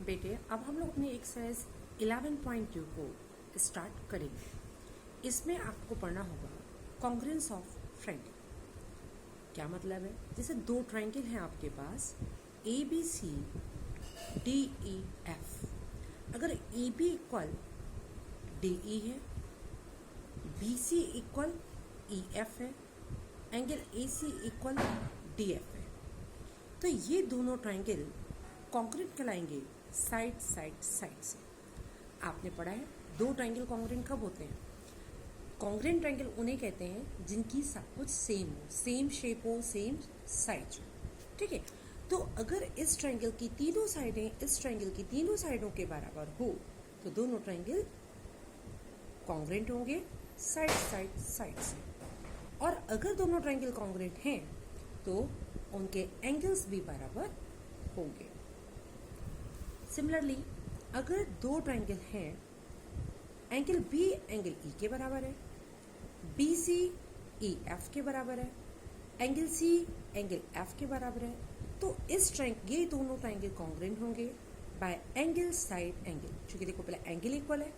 बेटे अब हम लोग अपनी एक्सरसाइज 11.2 को स्टार्ट करेंगे। इसमें आपको पढ़ना होगा कॉन्ग्रुएंस ऑफ ट्रायंगल। क्या मतलब है? जैसे दो ट्रायंगल हैं आपके पास A B C D E F. अगर A B equal D E है, B C equal E F है, angle A C equal D F है, तो ये दोनों ट्रायंगल कॉन्ग्रुएंट कहलाएंगे साइड साइड साइड से। आपने पढ़ा है दो ट्रायंगल कॉन्ग्रुएंट कब होते हैं? कॉन्ग्रुएंट ट्रायंगल उन्हें कहते हैं जिनकी सब कुछ सेम हो, सेम शेप हो, सेम साइज हो। ठीक है, तो अगर इस ट्रायंगल की तीनों साइडें इस ट्रायंगल की तीनों साइडों के बराबर हो तो दोनों ट्रायंगल कॉन्ग्रुएंट होंगे साइड साइड साइड से। और अगर दोनों ट्रायंगल कॉन्ग्रुएंट हैं तो उनके एंगल्स भी बराबर होंगे। सिमिलरली अगर दो ट्रायंगल हैं, एंगल बी एंगल ई के बराबर है, बी सी ई एफ के बराबर है, एंगल सी एंगल एफ के बराबर है, तो ये दोनों ट्रायंगल कॉन्ग्रुएंट होंगे बाय एंगल साइड एंगल। क्योंकि देखो पहले एंगल इक्वल है,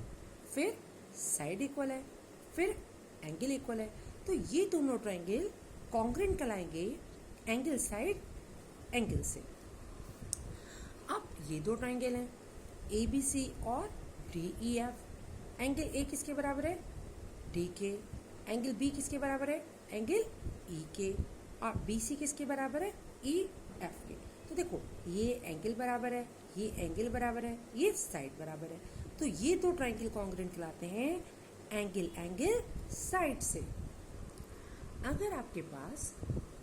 फिर साइड इक्वल है, फिर एंगल इक्वल है, तो ये दोनों ट्रायंगल कॉन्ग्रुएंट कहलाएंगे एंगल साइड एंगल से। अब ये दो ट्रायंगल हैं ए बी सी और D E F. Angle A किसके बराबर है? डी के। एंगल बी किसके बराबर है? एंगल ई के। और बी सी किसके बराबर है? ई एफ के। तो देखो ये एंगल बराबर है, ये एंगल बराबर है, ये साइड बराबर है, तो ये दो ट्रायंगल कॉन्ग्रुएंट कहलाते हैं एंगल एंगल साइड से। अगर आपके पास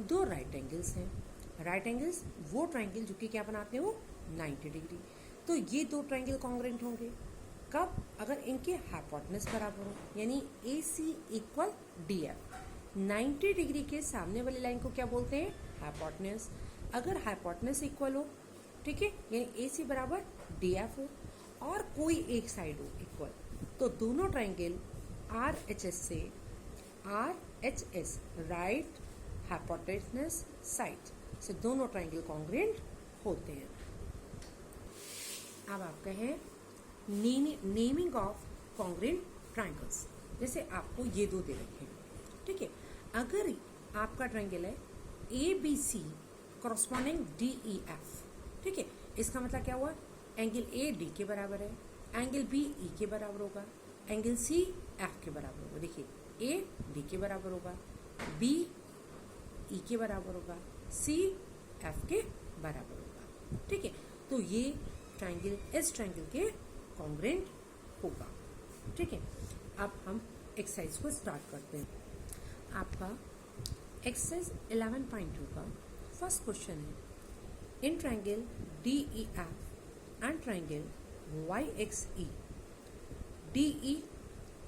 दो राइट एंगल्स हैं, राइट एंगल्स वो ट्रायंगल जो कि क्या बनाते हो 90 डिग्री, तो ये दो ट्रायंगल कॉन्ग्रुएंट होंगे कब? अगर इनके हाइपोटेनस बराबर हो, यानी ए C equal D F. 90 degree के सामने वाली लाइन को क्या बोलते हैं? हाइपोटेनस। अगर हाइपोटेनस इक्वल हो, ठीक है, यानी ए सी बराबर डी एफ हो और कोई एक साइड हो इक्वल, तो दोनों ट्रायंगल आर एच एस से R H S right hypotenuse side से दोनों ट्रायंगल कॉन्ग्रुएंट होते हैं। अब आपका है नेमिंग ऑफ कॉन्ग्रुएंट ट्रायंगल्स। जैसे आपको ये दो दे रखे हैं, ठीक है, अगर आपका ट्रायंगल है A B C corresponding D E F, ठीक है, इसका मतलब क्या हुआ? एंगल ए डी के बराबर है, एंगल बी ई के बराबर होगा, एंगल सी एफ के बराबर होगा। देखिए ए डी के बराबर होगा, बी ई के बराबर होगा, सी एफ के बराबर होगा। ठीक है, तो ये ट्रायंगल इस ट्रायंगल के कॉन्ग्रुएंट होगा। ठीक है, अब हम एक्सरसाइज को स्टार्ट करते हैं। आपका एक्सरसाइज 11.2 का फर्स्ट क्वेश्चन है in triangle D E F and triangle Y X E, D E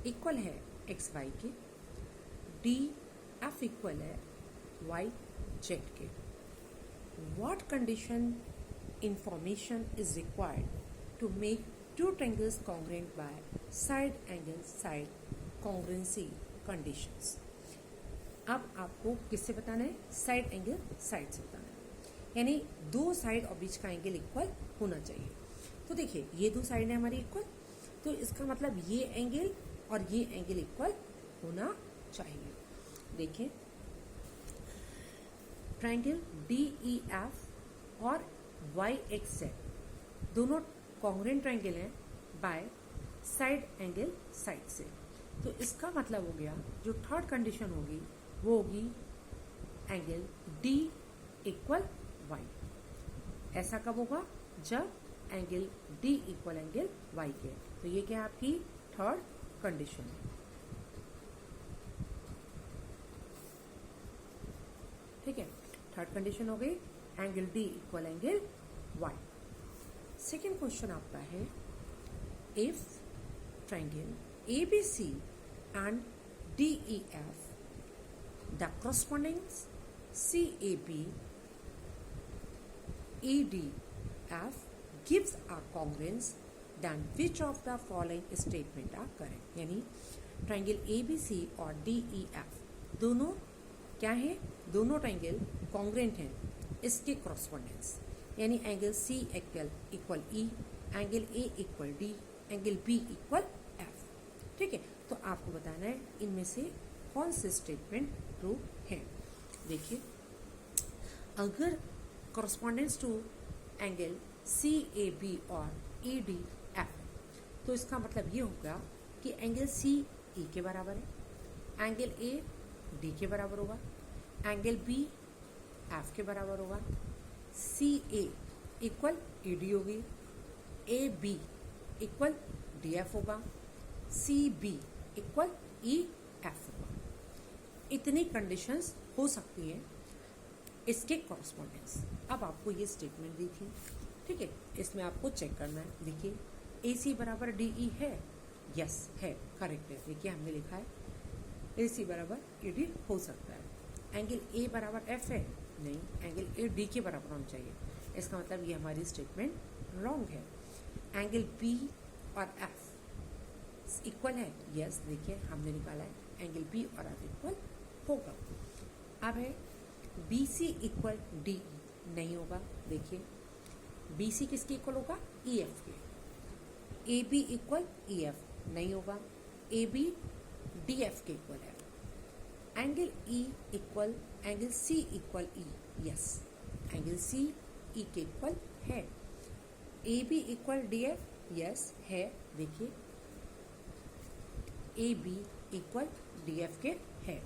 equal है एक्स वाई के, डी एफ इक्वल है वाई जेड के। What condition information is required to make two triangles congruent by side angle side congruency conditions। अब आपको किससे बताना है? Side angle side से बताना है, यानी दो साइड और बीच का एंगल इक्वल होना चाहिए। तो देखिए ये दो साइड है हमारी इक्वल, तो इसका मतलब ये एंगल और ये एंगल इक्वल होना चाहिए। देखिए ट्रायंगल डी ई एफ और वाई एक्स जेड दोनों कॉन्ग्रुएंट ट्रायंगल हैं बाय साइड एंगल साइड से। तो इसका मतलब हो गया जो थर्ड कंडीशन होगी वो होगी एंगल डी इक्वल वाई। ऐसा कब होगा? जब angle D equal angle Y के। तो ये क्या आपकी थर्ड कंडीशन है। ठीक है, थर्ड कंडीशन हो गई angle D equal angle Y. Second question आपका है if triangle A B C and D E F the corresponding C A B E D F gives a congruence then which of the following statement are correct। यानी triangle A B सी और D E F दोनों क्या है? दोनों triangle congruent हैं इसके correspondence, यानी angle C equal E angle A equal D, angle B equal F. ठीक है, तो आपको बताना है इनमें से कौन से स्टेटमेंट ट्रू है। देखिए, अगर correspondence to angle C A B और ई डी एफ, तो इसका मतलब ये होगा कि एंगल सी ई के बराबर है, एंगल ए डी के बराबर होगा, एंगल बी एफ के बराबर होगा, सी ए इक्वल ई डी होगी, A B equal D F होगा, C B equal E F होगा। इतनी कंडीशंस हो सकती है इसके कॉरस्पॉन्डेंस। अब आपको ये स्टेटमेंट दी थी, ठीक है, इसमें आपको चेक करना है। देखिए, ए सी बराबर डी ई है, यस है, करेक्ट है। देखिए, हमने लिखा है ए सी बराबर ई डी हो सकता है। एंगल ए बराबर एफ है, नहीं, एंगल ए डी के बराबर होना चाहिए। इसका मतलब ये हमारी स्टेटमेंट रॉन्ग है। एंगल बी और एफ इक्वल है, यस, देखिए हमने निकाला है एंगल बी और एफ इक्वल होगा। अब है B C equal D E, नहीं होगा। देखिए, बी सी किसके इक्वल होगा, ई एफ के। A B equal E F, नहीं होगा, ए बी डी एफ के इक्वल है। Angle E equal angle C equal E, yes, angle C E के इक्वल है। A B equal D F, yes है। देखिए, A B equal D F के है।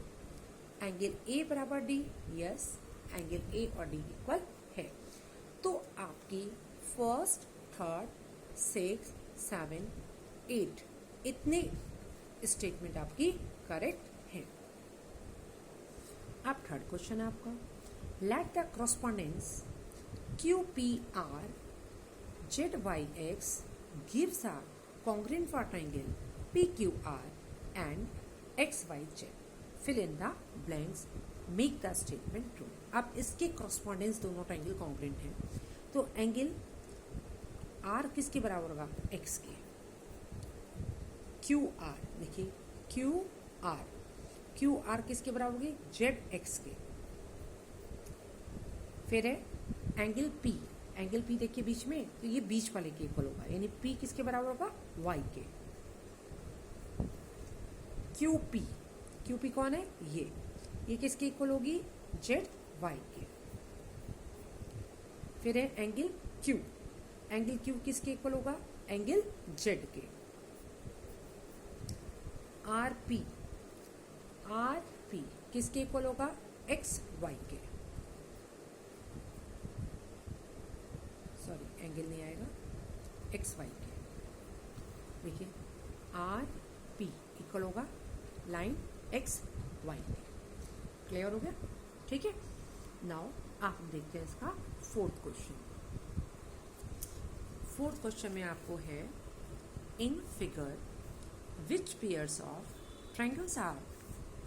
एंगल ए बराबर डी, यस, एंगल ए और डी इक्वल है। तो आपकी फर्स्ट, थर्ड, 6, 7, 8 इतने स्टेटमेंट आपकी करेक्ट है। अब थर्ड क्वेश्चन है आपका, let the correspondence Q P R Z Y X gives a congruent for triangle PQR and XYZ. Fill in the blanks. Make the statement true. अब इसके correspondence दोनों triangle congruent हैं, तो angle R किसके बराबर होगा, X के। QR, देखिए QR किसके बराबर होगी, ZX के। फिर है एंगल P देखिए बीच में, तो ये बीच वाले के इक्वल होगा, यानी P किसके बराबर होगा, Y के। QP कौन है, ये किसके इक्वल होगी, ZY के। फिर है एंगल Q किसके इक्वल होगा, एंगल Z के। RP किसके इक्वल होगा, XY के। सॉरी, एंगल नहीं आएगा, XY के। देखिए, RP इक्वल होगा लाइन XY के। क्लियर हो गया, ठीक है। नाउ आप देखते हैं इसका फोर्थ क्वेश्चन में आपको है, in figure which pairs of triangles are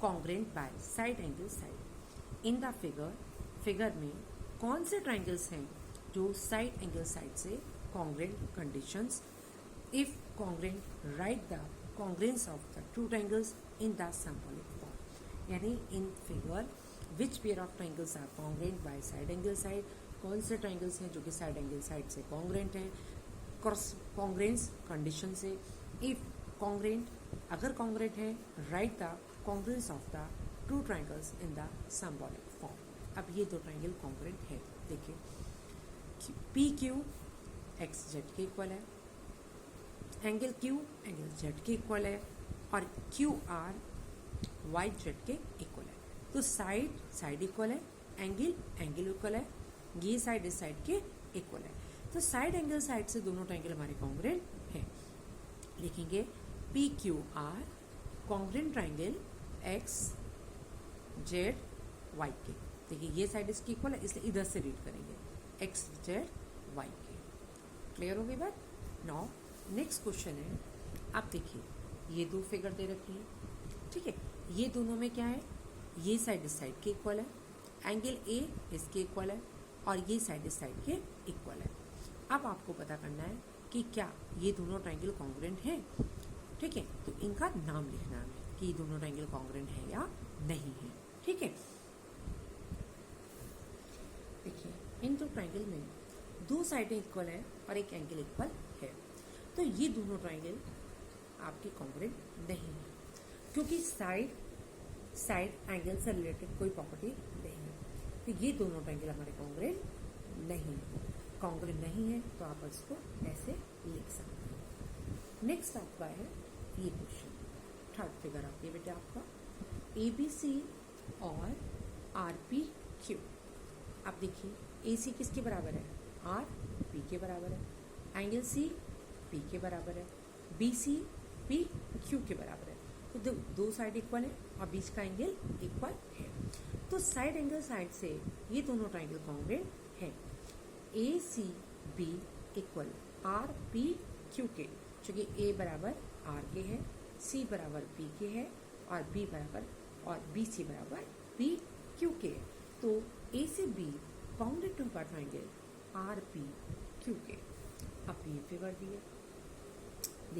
congruent by side angle side. In the figure में कौन से ट्रायंगल्स हैं जो साइड एंगल साइड से congruent conditions. If congruent, write the congruence of the two triangles in the symbolic form. यानी in figure which pair of triangles are congruent by side angle side, कौन से triangles हैं जो कि side angle side से congruent हैं congruence condition से। If congruent, अगर कॉन्ग्रेंट है, right the congruence of the two triangles in the symbolic form. अब ये दो ट्रायंगल कॉन्ग्रेंट है, देखिए PQ XZ के इक्वल है, एंगल Q एंगल Z के इक्वल है, और QR YZ के इक्वल है। तो साइड इक्वल है, एंगल इक्वल है, ये साइड इस साइड के इक्वल है। तो साइड एंगल साइड से दोनों ट्रायंगल हमारे कॉन्ग्रेंट हैं। लिखेंगे PQR कॉन्ग्रेंट ट्रायंगल XZY के। देखिए, ये साइड इसकी इक्वल है, इसलिए इधर से रीड करेंगे XZY के। क्लियर हो गई बात। नाउ नेक्स्ट क्वेश्चन है, आप देखिए ये दो फिगर दे रखी है, ठीक है। ये दोनों में क्या है, ये साइड इस साइड के इक्वल है, एंगल A इसके इक्वल है, और ये साइड इस साइड के इक्वल है। अब आपको पता करना है कि क्या ये दोनों ट्रायंगल कॉन्ग्रेंट हैं, ठीक है। तो इनका नाम लिखना है कि ये दोनों ट्रायंगल कॉन्ग्रेंट है या नहीं है, ठीक है। देखिए, इन दो ट्रायंगल में दो साइडें इक्वल है और एक एंगल इक्वल है। तो ये दोनों ट्राइंगल आपके कॉन्ग्रुएंट नहीं है, क्योंकि साइड एंगल से रिलेटेड कोई प्रॉपर्टी नहीं है। तो ये दोनों ट्राइंगल हमारे कॉन्ग्रुएंट नहीं है। कॉन्ग्रुएंट नहीं है तो आप इसको ऐसे लिख सकते हैं। नेक्स्ट आपका है ये क्वेश्चन, थर्ड फिगर आती है बेटा आपका ABC और RPQ। अब देखिए AC किसके बराबर है, RP के बराबर है, एंगल C P के बराबर है, BC PQ के बराबर है। तो दो साइड इक्वल है और बीच का एंगल इक्वल है, तो साइड एंगल साइड से ये दोनों ट्राइंगल कॉन्ग्रुएंट है। ACB इक्वल RPQ के, चूंकि A बराबर R के है, C बराबर P के है और B बराबर और BC बराबर PQ के, तो A से B bounded to triangle RPQ के। अब ये फिगर दिए